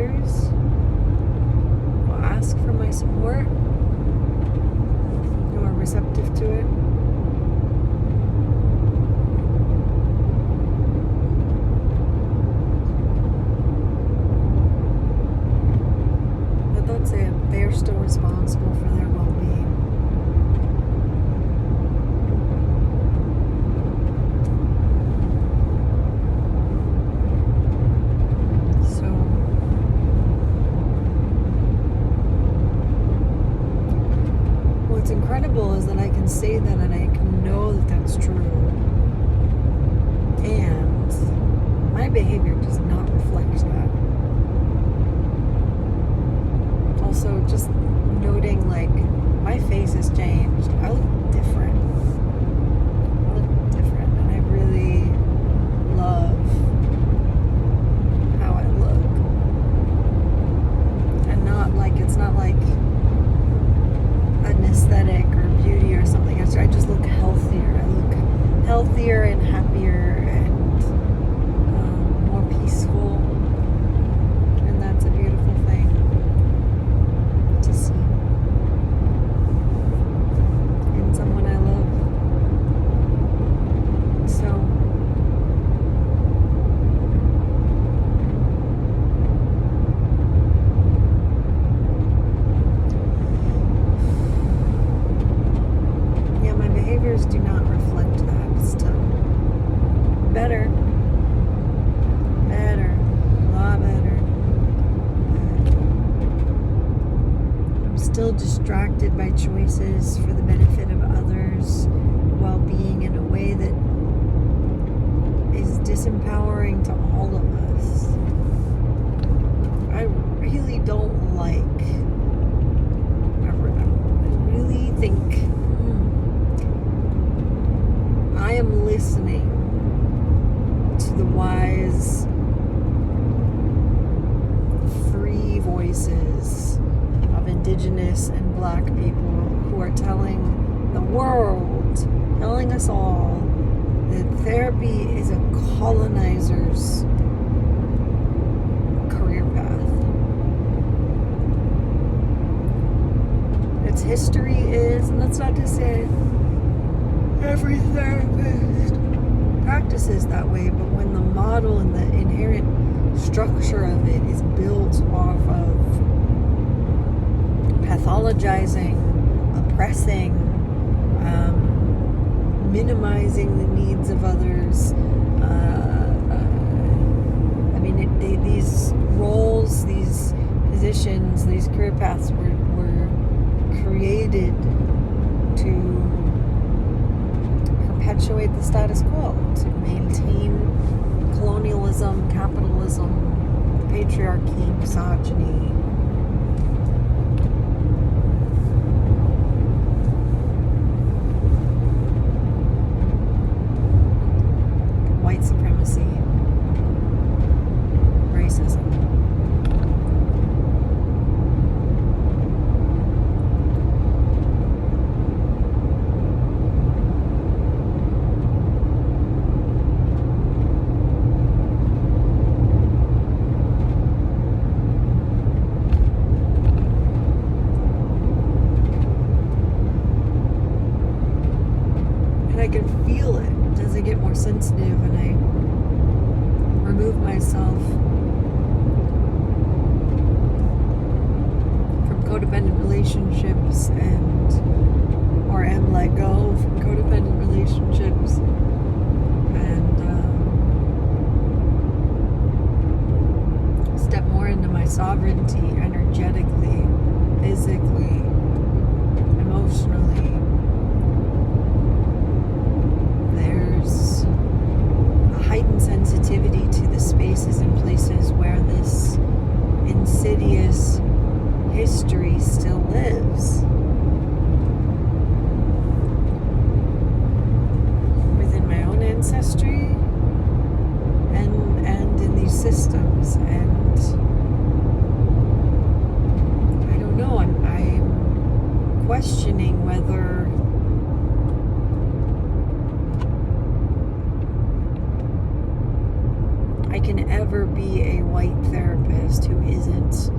others will ask for my support, who are receptive to it. But that's it. They're still responsible for their well-being. What's incredible is that I can say that and I can know that that's true. And my behavior does not reflect that. Also, just noting, like, my face has changed. I look different. And I really love how I look. And it's not like an aesthetic or beauty or something. I just look healthier. I look healthier and happier and more peaceful. And that's a beautiful thing to see in someone I love. So behaviors do not reflect that still. Better, a lot better. But I'm still distracted by choices for the benefit of others while being in a way that is disempowering to all of us. I really don't like, I really think I am listening to the wise, free voices of Indigenous and Black people who are telling the world, telling us all, that therapy is a colonizer's career path. Its history is, and that's not to say every therapist practices that way, but when the model and the inherent structure of it is built off of pathologizing, oppressing, minimizing the needs of others, these roles, these positions, these career paths were created to perpetuate the status quo, to maintain colonialism, capitalism, patriarchy, misogyny. White supremacy, racism. I can feel it as I get more sensitive and I remove myself from codependent relationships or am let go from codependent relationships and step more into my sovereignty energetically, physically, emotionally. There's a heightened sensitivity to the spaces and places where this insidious history still lives. Within my own ancestry and in these systems. And I don't know, I'm questioning whether I never be a white therapist who isn't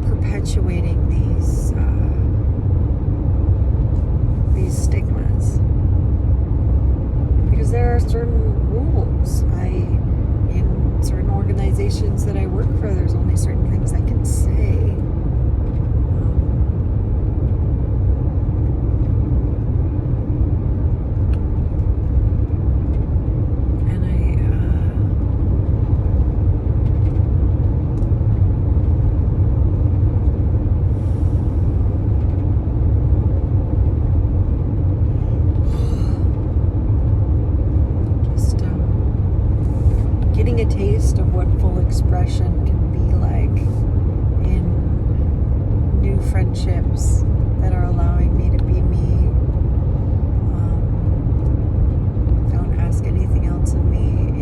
perpetuating these stigmas, because there are certain rules. In certain organizations that I work for, there's only certain things I can say. Getting a taste of what full expression can be like in new friendships that are allowing me to be me. Don't ask anything else of me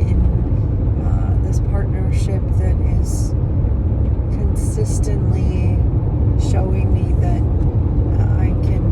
in this partnership that is consistently showing me that I can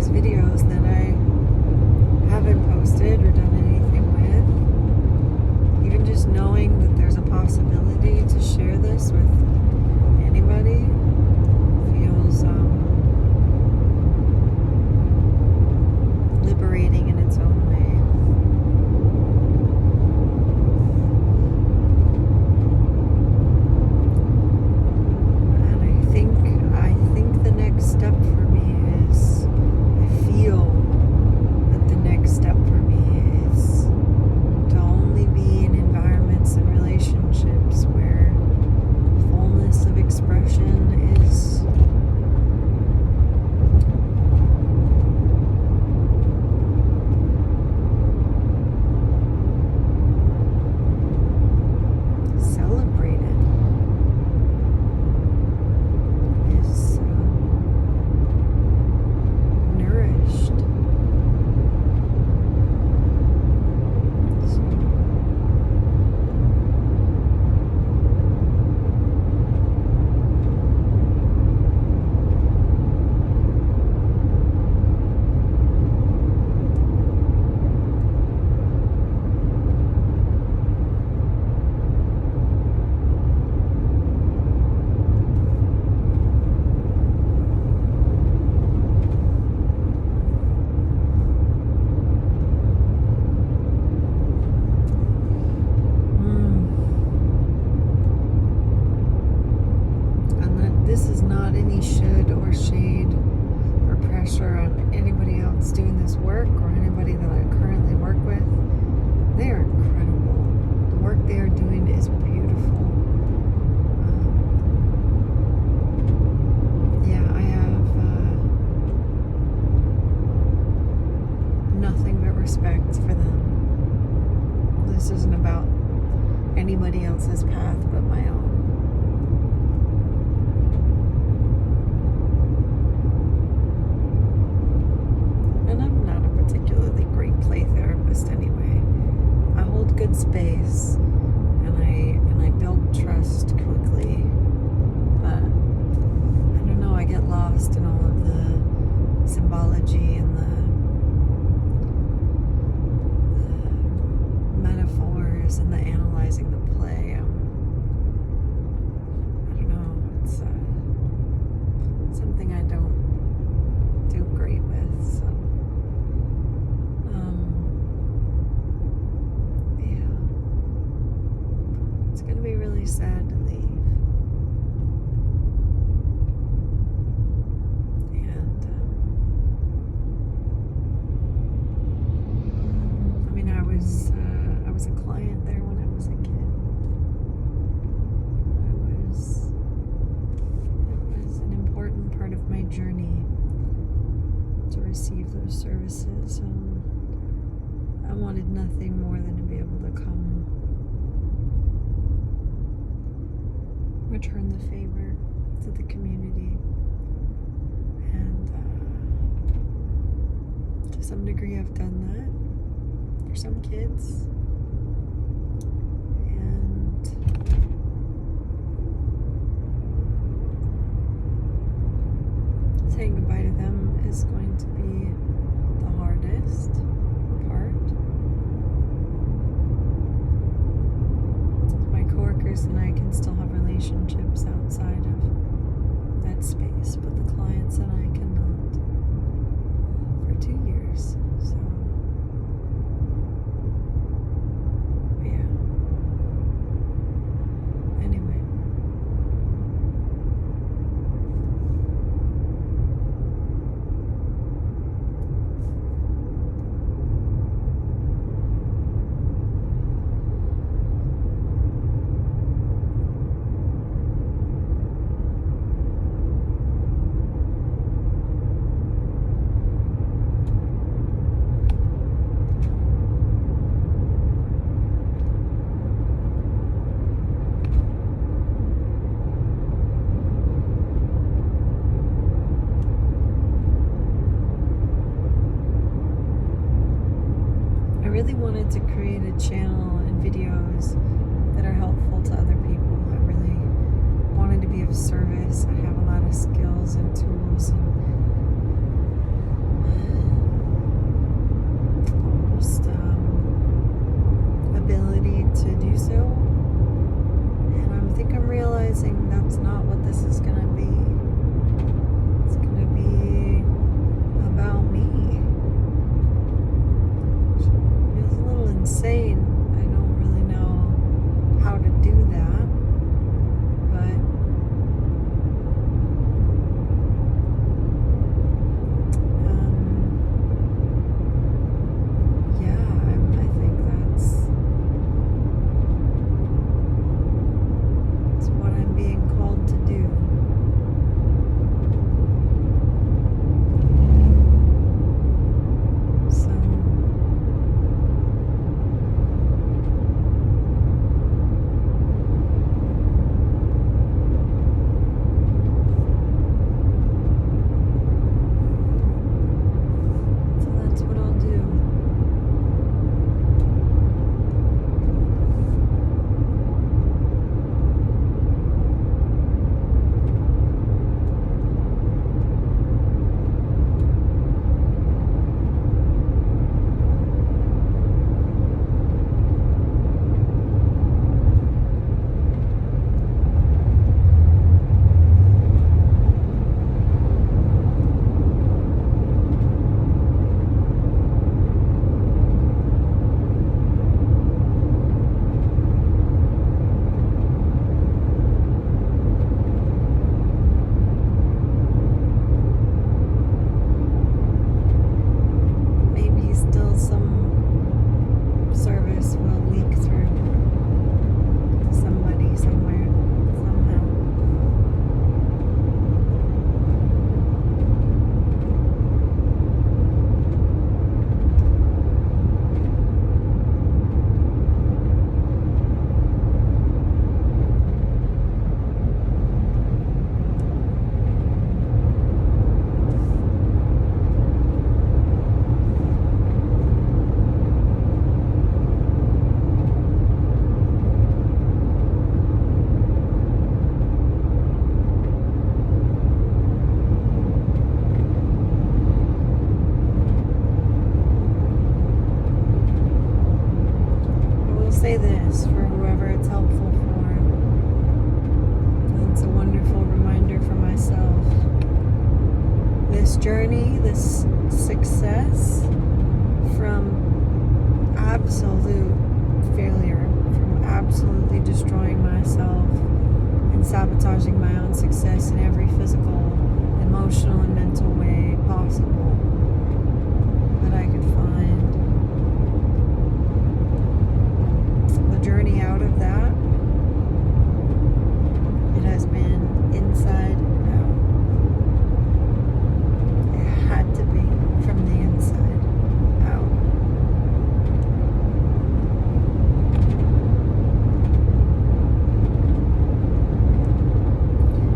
videos that I haven't posted or done anything with. Even just knowing that there's a possibility to share this with anybody feels liberating in its own way. And I think the next step for me is, I feel that the next step for me is to only be in environments and relationships where fullness of expression is celebrated, is nourished. This is not any should or shade or pressure on anybody else doing this work or anybody that I currently work with. They are incredible. The work they are doing is beautiful. I have nothing but respect for them. This isn't about anybody else's path but my own. Play therapist anyway. I hold good space and I build trust quickly, but I don't know, I get lost in all of the symbology and the metaphors and the analyzing the play. going to be really sad to leave. And, I mean, I was a client there when I was a kid. It was an important part of my journey to receive those services. I wanted nothing more than to be able to come return the favor to the community. And to some degree I've done that for some kids. And saying goodbye to them is going to be the hardest part. My coworkers and I can still have relationships outside of that space, but the clients and I cannot for 2 years. So, yeah. Anyway. I really wanted to create a channel and videos that are helpful to other people. I really wanted to be of service. I have a lot of skills and tools and almost ability to do so. And I think I'm realizing that's not what this is going to be. It's going to be about me. Feels a little insane. I don't really know how to do that, but yeah, I think that's what I'm being called to do. So that's what I'll do. Maybe still some service will leak through to somebody somewhere, somehow. Say this for whoever it's helpful for. It's a wonderful reminder for myself. This journey, this success from absolute failure, from absolutely destroying my sabotaging my own success in every physical, emotional, and mental way possible that I could find. The journey out of that, it has been inside out. It had to be from the inside out.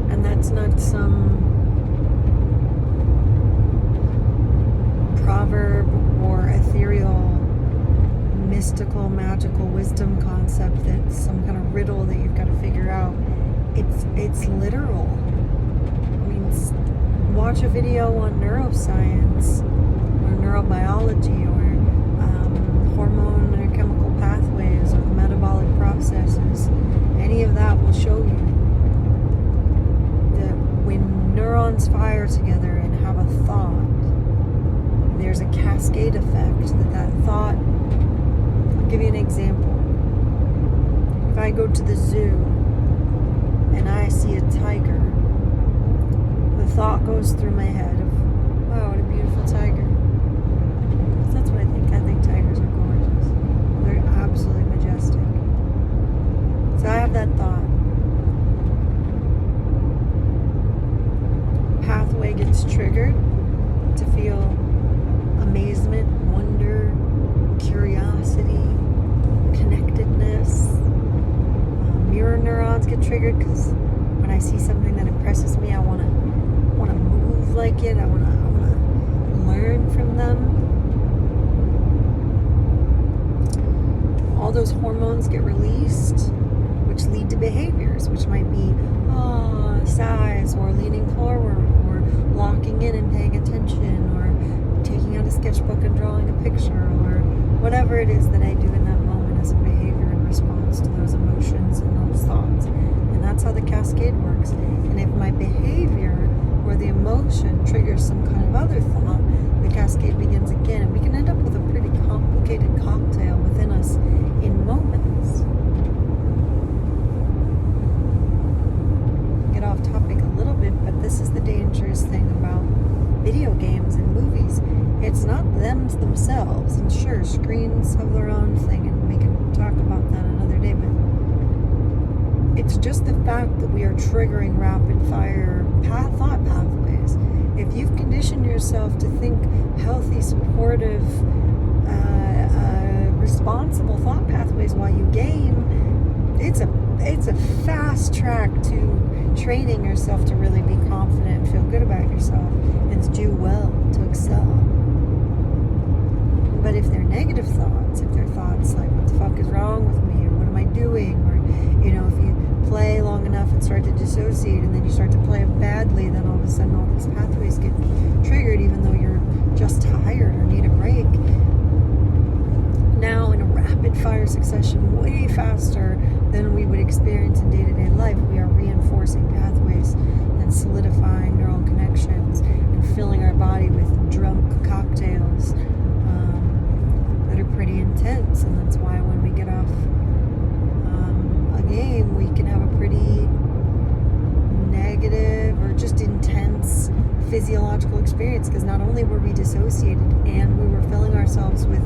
And that's not some proverb or ethereal, mystical, magical wisdom concept that's some kind of riddle that you've got to figure out. It's literal. I mean, watch a video on neuroscience or neurobiology or hormone or chemical pathways or metabolic processes. Any of that will show you that when neurons fire together and have a thought, there's a cascade effect that thought. I'll give you an example. If I go to the zoo and I see a tiger, the thought goes through my head of, wow, what a beautiful tiger. That's what I think. I think tigers are gorgeous. They're absolutely majestic. So I have that thought. Pathway gets triggered to feel amazement, wonder, curiosity, connectedness. Mirror neurons get triggered because when I see something that impresses me, I want to move like it. I want to learn from them. All those hormones get released, which lead to behaviors, which might be sighs or leaning forward or locking in and paying attention or taking out a sketchbook and drawing a picture or whatever it is that I do in that moment as a behavior in response to those emotions and those thoughts. And that's how the cascade works. And if my behavior or the emotion triggers some kind of other thought, the cascade begins again. And we can end up with a pretty complicated cocktail within us in moments. Get off topic a little bit, but this is the dangerous thing about video games and movies. It's not them themselves, and sure, screens have their own thing, and we can talk about that another day, but it's just the fact that we are triggering rapid fire thought pathways. If you've conditioned yourself to think healthy, supportive, responsible thought pathways while you game, it's a fast track to training yourself to really be confident and feel good about yourself and to do well, to excel. But if they're negative thoughts, if they're thoughts like, what the fuck is wrong with me, or what am I doing, or, if you play long enough and start to dissociate and then you start to play it badly, then all of a sudden all these pathways get triggered even though you're just tired or need a break. Now in a rapid fire succession, way faster than we would experience in day-to-day life, we are reinforcing pathways and solidifying neural connections and filling our body with drunk cocktails that are pretty intense. And that's why when we get off a game, we can have a pretty negative or just intense physiological experience, because not only were we dissociated and we were filling ourselves with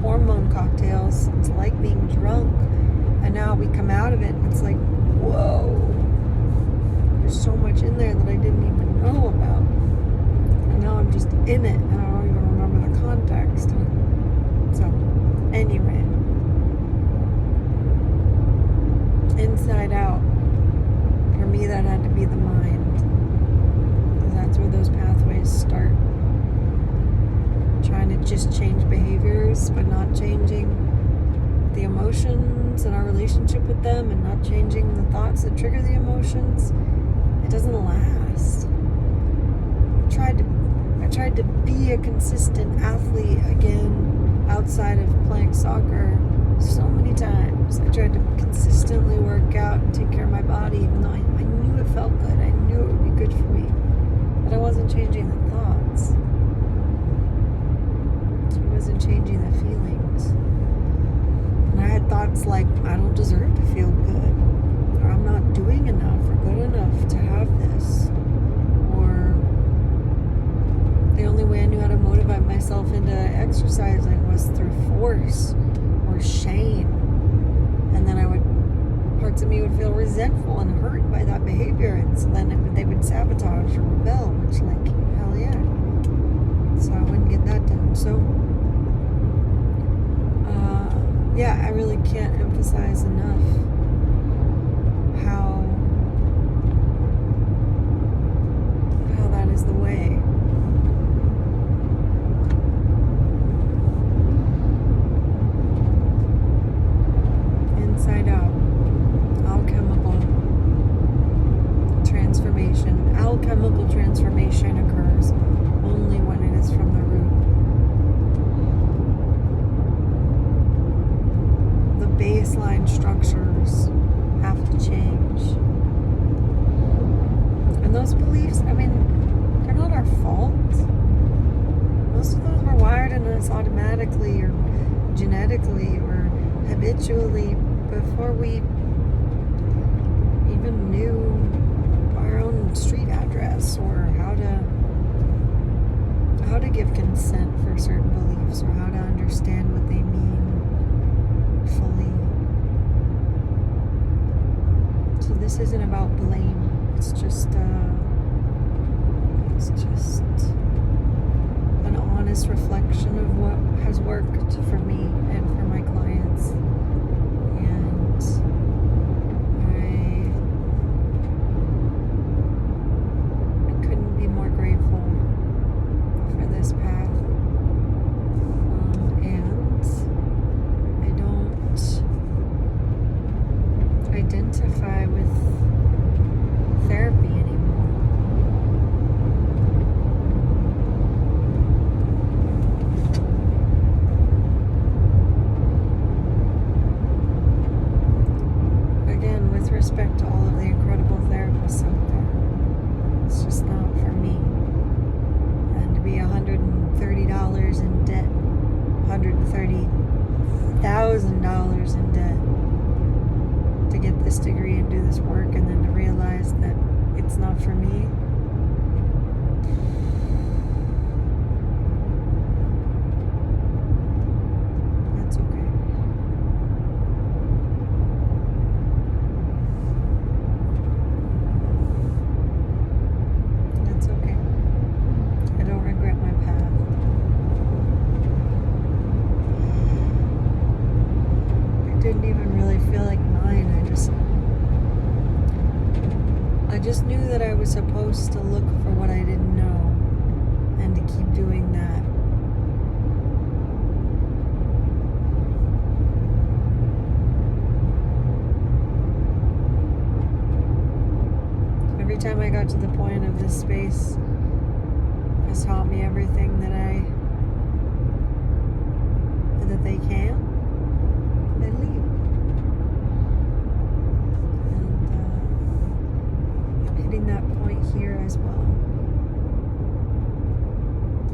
hormone cocktails. It's like being drunk, and now we come out of it and it's like, whoa, there's so much in there that I didn't even know about, and now I'm just in it and I don't even remember the context. So anyway, inside out, for me that had to be the mind, because that's where those pathways start. Trying to just change behaviors, but not changing the emotions and our relationship with them, and not changing the thoughts that trigger the emotions. It doesn't last. I tried to be a consistent athlete again outside of playing soccer so many times. I tried to consistently work out and take care of my body, even though I knew it felt good. I knew it would be good for me, but I wasn't changing the thoughts. Wasn't changing the feelings. And I had thoughts like, I don't deserve to feel good, or I'm not parts of me would feel resentful and hurt by that behavior, and so then they would sabotage or rebel, which, like, hell yeah. So I wouldn't get that done. So yeah, I really can't emphasize enough how that is the way. Inside out. Alchemical transformation occurs only when it is from the root. The baseline structures have to change. And those beliefs, I mean, they're not our fault. Most of those were wired in us automatically or genetically or habitually before we even knew our own street address or how to give consent for certain beliefs or how to understand what they mean fully. So this isn't about blame. It's just an honest reflection of what has worked for me and for my clients. And I couldn't be more grateful for this path. And I don't identify with therapy anymore. Again, with respect to all of the incredible therapists out there, it's just not for me. And to be $130 in debt, $130,000 in debt to get this degree and do this work, and then to realize that it's not for me. That's okay. That's okay. I don't regret my path. It didn't even really feel like mine. I just knew that I was supposed to look for what I didn't know and to keep doing that. Every time I got to the point of this space has taught me everything that they can. They leave. Hitting that point here as well.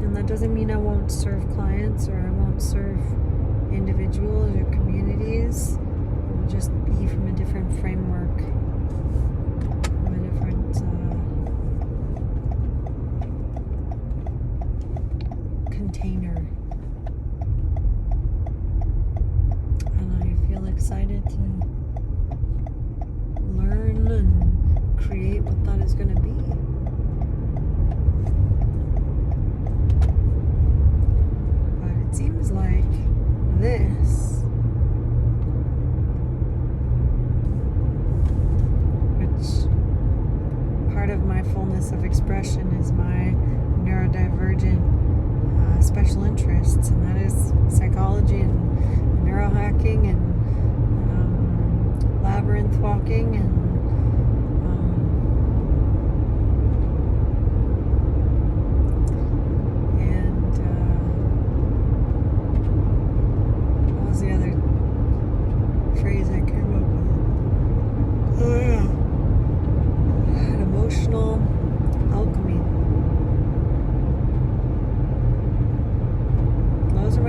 And that doesn't mean I won't serve clients or I won't serve individuals or communities. It will just be from a different framework, from a different container. And I feel excited to learn and create what that is going to be. But it seems like this, which part of my fullness of expression is my neurodivergent special interests, and that is psychology and neurohacking and labyrinth walking and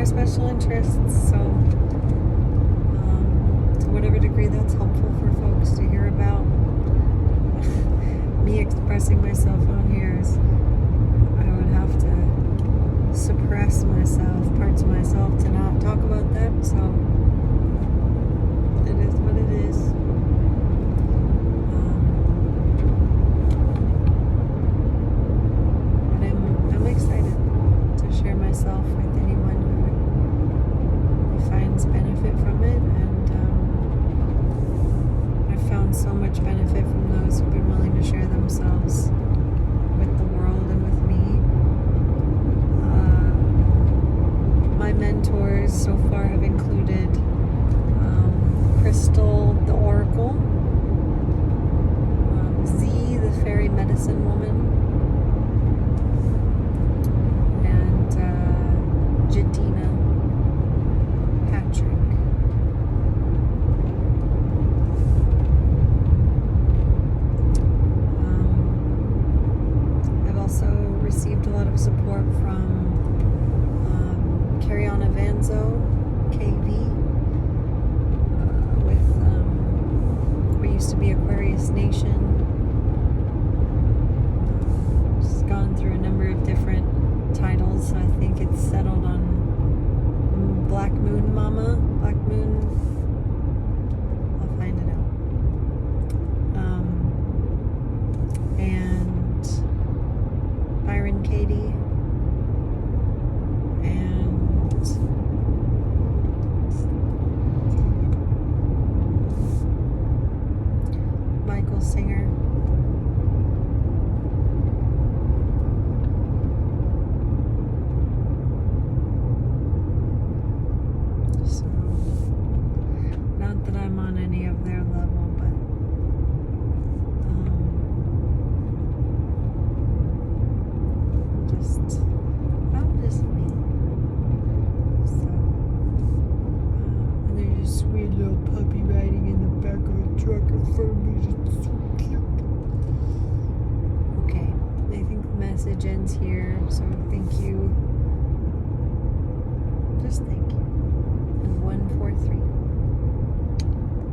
special interests, so to whatever degree that's helpful for folks to hear about. Me expressing myself on here is, I would have to suppress myself, parts of myself, to not talk about that, so it is what it is. so much benefit from those who've been willing to share themselves with the world and with me. My mentors so far have included Crystal, the Oracle, Z, the Fairy Medicine Woman, and Jadina Patrick. I've also received a lot of support from Cariana Vanzo, KV, with what used to be Aquarius Nation. She's gone through a number of different titles. I think it's settled on Black Moon Mama, Black Moon. I'll find it out. And Byron Katie. Michael Singer. So, not that I'm on any of their level, but I'm just me. So, and there's a sweet little puppy riding in the back of a truck in front of me. It's so cute. Okay, I think the message ends here. So thank you. Just thank you.